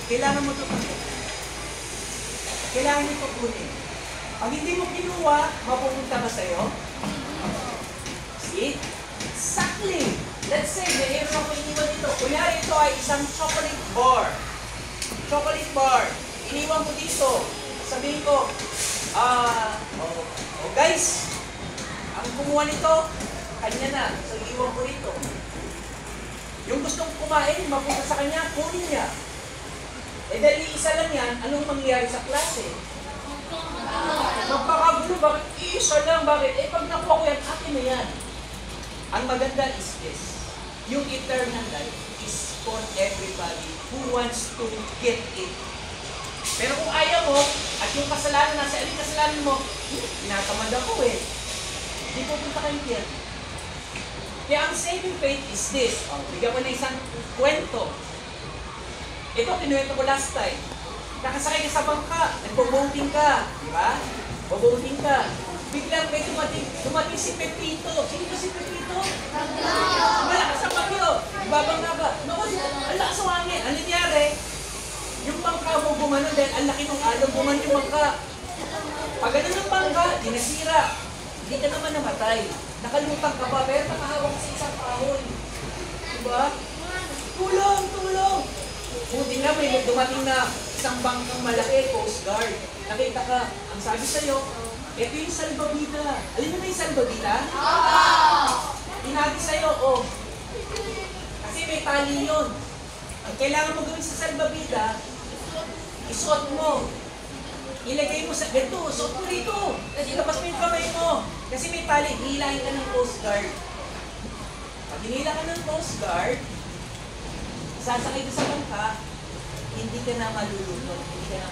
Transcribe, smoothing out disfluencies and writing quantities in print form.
Kailangan mo ito kunin. Kailangan ito kunin. Pag hindi mo kinuha, mapupunta ba sa'yo? See? Exactly. Let's say, mayroon ako iniwan dito. Kunyari ito ay isang chocolate bar. Chocolate bar. Iniwan ko dito. Sabihin ko, guys, ang kumuha nito, kanya na. So, iwan ko rito. Yung gustong kumain, mapunta sa kanya, kunin niya. Eh dahil isa lang yan, anong mangyayari sa klase? Magpakagulo, bakit? Isa lang, bakit? Eh pag nakuha ko yan, akin na yan. Ang maganda is this. Yung eternal life is for everybody who wants to get it. Pero kung ayaw mo, at yung kasalanan nasa alin kasalanan mo, tinatamad ako eh. Hindi pupunta kayo yan. Kaya ang saving faith is this. Bigyan ko na isang kwento. Ito, kinuwento ko last time. Nakasakay ka sa bangka, nagbo-boating ka, di ba? Bo-boating ka. Biglang may dumating si Pepito. Sino ba si Pepito? Malakas ang bagyo. Ibabangga ka. Naku, ang lakas ang hangin. Ano nangyari? Yung bangka mo gumano dahil ang laki ng alon, gumano yung bangka. Pag ganun ng bangka, dinasira. Hindi ka naman namatay. Nakalutang ka pa, pero nakahawak sa isang kahoy. Diba? Tulong! Tulong! Buti nga may dumating na isang bangkang malaki, Coast Guard. Nakita ka, ang sabi sa'yo, ito yung salbabida. Alam mo na yung salbabida? Tinagi sa'yo, kasi may tali yun. Ang kailangan mo gawin sa salbabida, isuot mo. Ilagay mo sa ganito, suot mo rito. Ilabas mo yung kamay mo. Kasi may tali, hilahin ka ng Coast Guard. Pag hinila ka ng Coast Guard, sasakay ka sa bangka, hindi ka na malulunod, hindi ka na